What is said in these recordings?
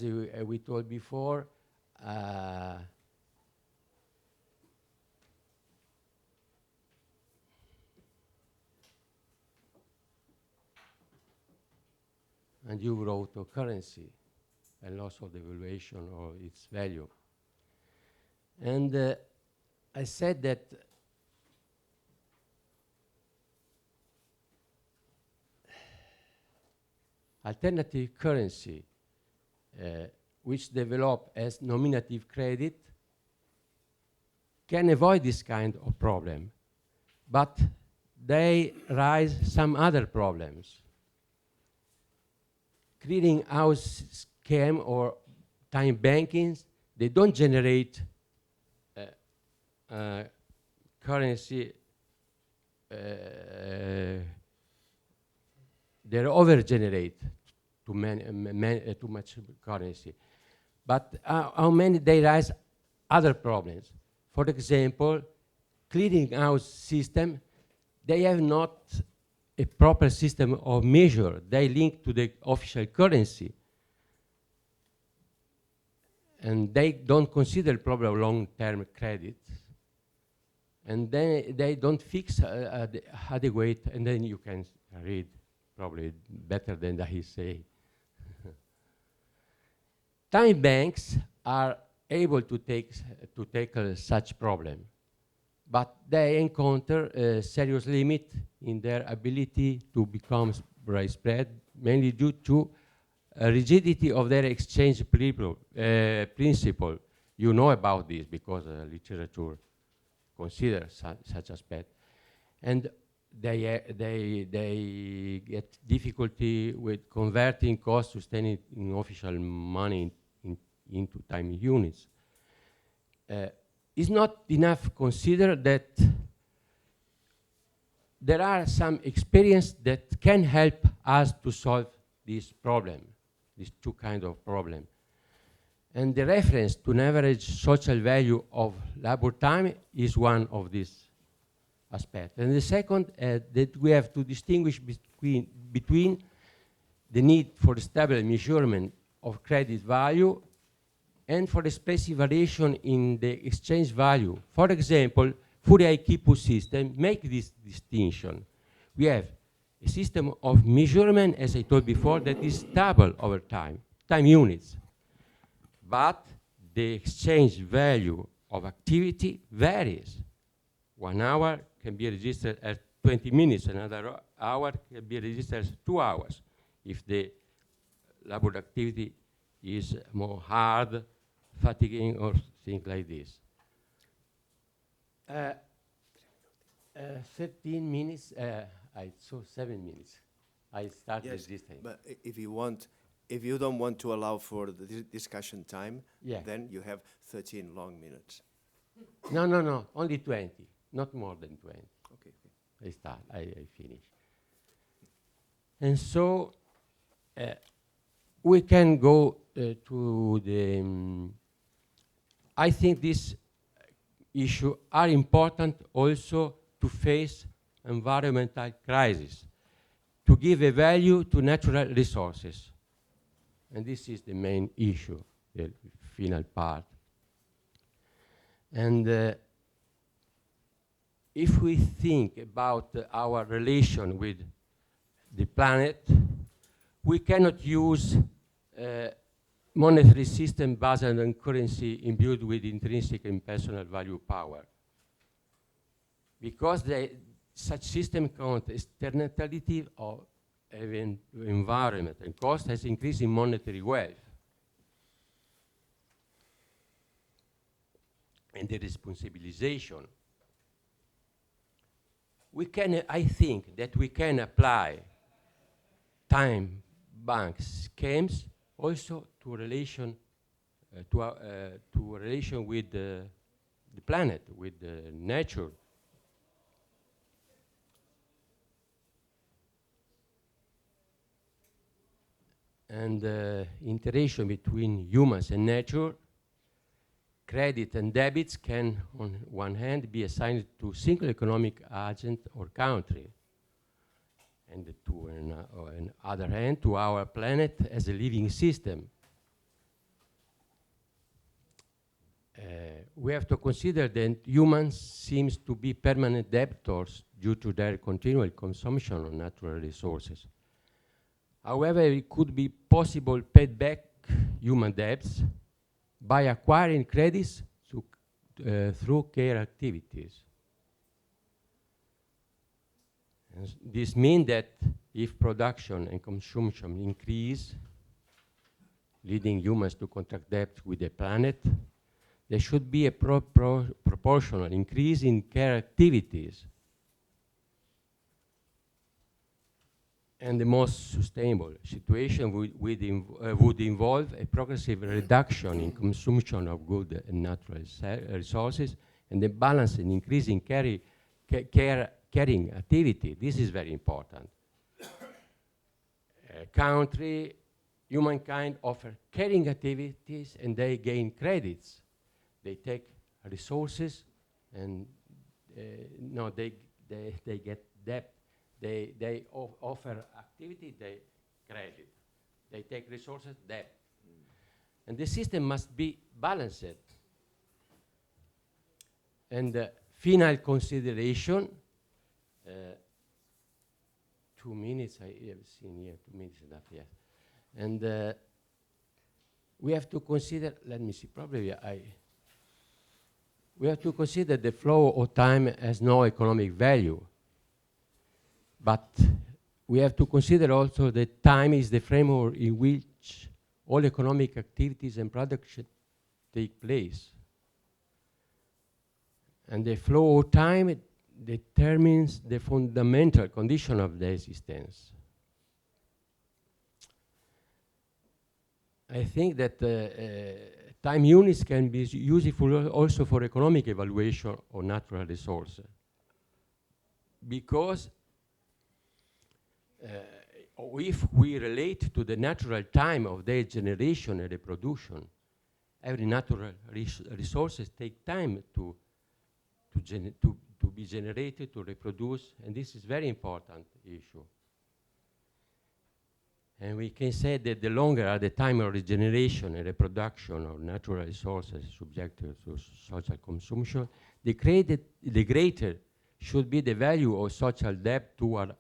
As we told before, and you wrote a currency, a loss of the valuation or its value. And I said that alternative currency, which develop as nominative credit, can avoid this kind of problem, but they raise some other problems. Clearing house scam or time bankings, they don't generate currency, they over-generate too much currency. But how many they raise other problems? For example, clearing house system, they have not a proper system of measure. They link to the official currency. And they don't consider probably long-term credit. And then they don't fix adequate, and then you can read probably better than I say. Time banks are able to tackle such problem, but they encounter a serious limit in their ability to become widespread, mainly due to rigidity of their exchange principle. You know about this because literature considers such aspect. And they get difficulty with converting cost sustaining in official money into time units. It's not enough consider that there are some experience that can help us to solve this problem, these two kinds of problem. And the reference to an average social value of labor time is one of these aspects. And the second, that we have to distinguish between the need for stable measurement of credit value and for expressive variation in the exchange value. For example, Fourier-Kipou system make this distinction. We have a system of measurement, as I told before, that is stable over time units. But the exchange value of activity varies. 1 hour can be registered as 20 minutes, another hour can be registered as 2 hours. If the labor activity is more hard, fatiguing, or things like this. 13 minutes, I saw 7 minutes. I started this time. But if you don't want to allow for the discussion time, then you have 13 long minutes. No, only 20, not more than 20. Okay. I finish. And so we can go to the, I think this issue are important also to face environmental crisis, to give a value to natural resources. And this is the main issue, the final part. And if we think about our relation with the planet, we cannot use monetary system based on currency imbued with intrinsic and personal value power. Because such system count externality of environment and cost has increased in monetary wealth. And the responsibilization. I think that we can apply time bank schemes also to relation with the planet, with nature. And interaction between humans and nature, credit and debits can, on one hand, be assigned to single economic agent or country, and on other hand, to our planet as a living system. we have to consider that humans seems to be permanent debtors due to their continual consumption of natural resources. However, it could be possible paid back human debts by acquiring credits through care activities. And this means that if production and consumption increase, leading humans to contract debt with the planet, there should be a proportional increase in care activities. And the most sustainable situation would involve a progressive reduction in consumption of good and natural resources and the balance in increasing caring activity. This is very important. Humankind offer caring activities and they gain credits. They take resources and they get debt. They offer activity, they credit. They take resources, debt. And the system must be balanced. And final consideration, 2 minutes, I have seen here, 2 minutes enough, yes. And we have to consider, let me see, we have to consider the flow of time has no economic value. But we have to consider also that time is the framework in which all economic activities and production take place. And the flow of time determines the fundamental condition of the existence. I think that time units can be useful also for economic evaluation of natural resources. Because if we relate to the natural time of their generation and reproduction, every natural resources take time to be generated, to reproduce, and this is very important issue. And we can say that the longer are the time of regeneration and reproduction of natural resources subjected to social consumption, the greater should be the value of social debt toward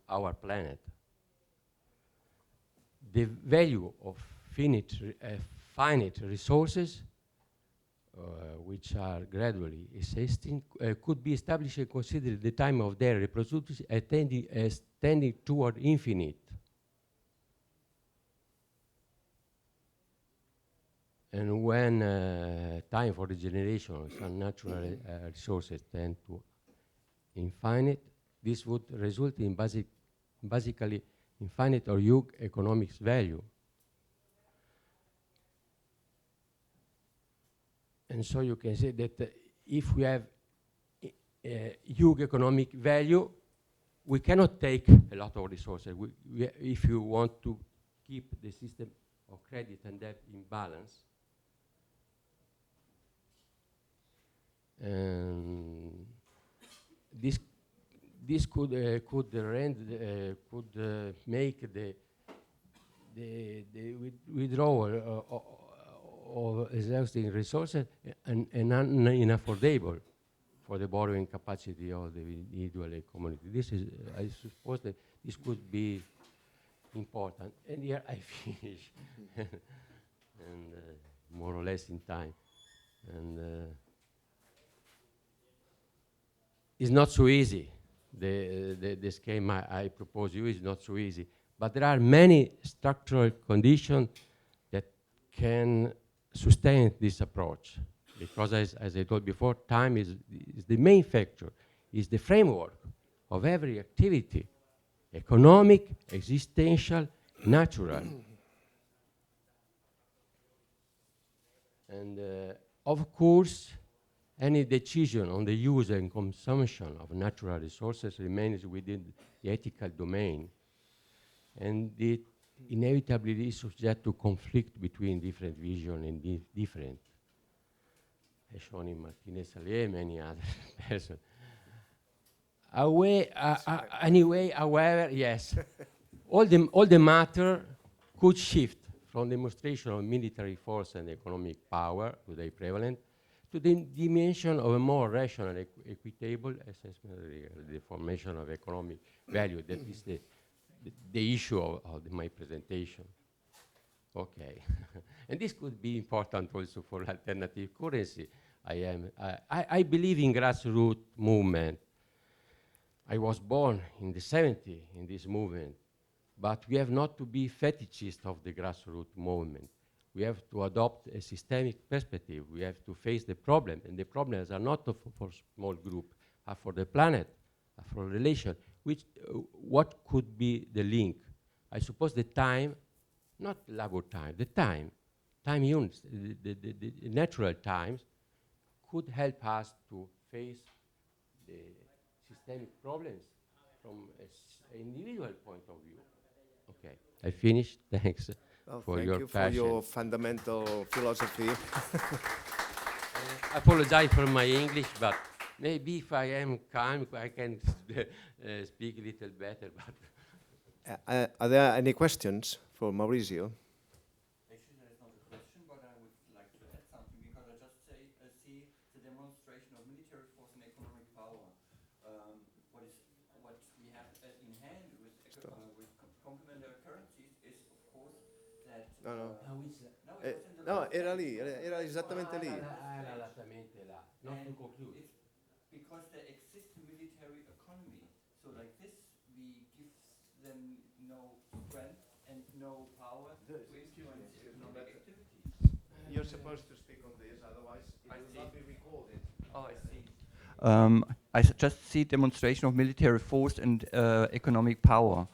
our planet. The value of finite resources, which are gradually existing, could be established and considered the time of their reproduction as tending toward infinite. And when time for regeneration of some natural resources tend to infinite, this would result in basically infinite or huge economic value. And so you can say that if we have huge economic value, we cannot take a lot of resources. If you want to keep the system of credit and debt in balance, this could make the withdrawal of exhausting resources and unaffordable for the borrowing capacity of the individual and community. This is, I suppose that this could be important. And here I finish, and more or less in time. And it's not so easy. The scheme I propose you is not so easy. But there are many structural conditions that can sustain this approach. Because as I told before, time is the main factor, is the framework of every activity, economic, existential, natural. And of course, any decision on the use and consumption of natural resources remains within the ethical domain, and it inevitably is subject to conflict between different visions and different, as shown in Martinez Allais and many other persons. Anyway, however, yes, all the matter could shift from demonstration of military force and economic power, today prevalent, to the dimension of a more rational, equitable assessment of the formation of economic value. That is the issue of my presentation. Okay. And this could be important also for alternative currency. I believe in grassroots movement. I was born in the 70s in this movement, but we have not to be fetishists of the grassroots movement. We have to adopt a systemic perspective. We have to face the problem, and the problems are not for small group, are for the planet, are for relation. What could be the link? I suppose the time, not labor time, the time units, the natural times could help us to face the systemic problems from an individual point of view. Okay, I finished. Thanks for thank your you passion. for your fundamental philosophy. I apologize for my English, but maybe if I am calm, I can speak a little better. But are there any questions for Maurizio? Actually, there is not a question, but I would like to add something because I just see the demonstration of military force and economic power. What we have in hand with complementary currencies is, of course, that. Era lì, era esattamente lì. Esattamente là. Not to conclude. It's because there exists a military economy. So like this, we give them no strength and no power to influence economic activity. You're supposed to speak on this, otherwise it will not be recorded. Oh, I see. I just see demonstration of military force and economic power.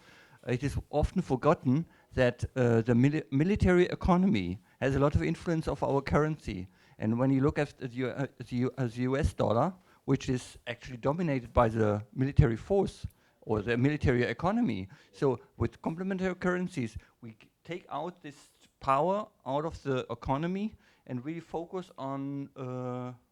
It is often forgotten that the military economy has a lot of influence of our currency. And when you look at the US dollar, which is actually dominated by the military force or the military economy. So with complementary currencies, we take out this power out of the economy and really focus on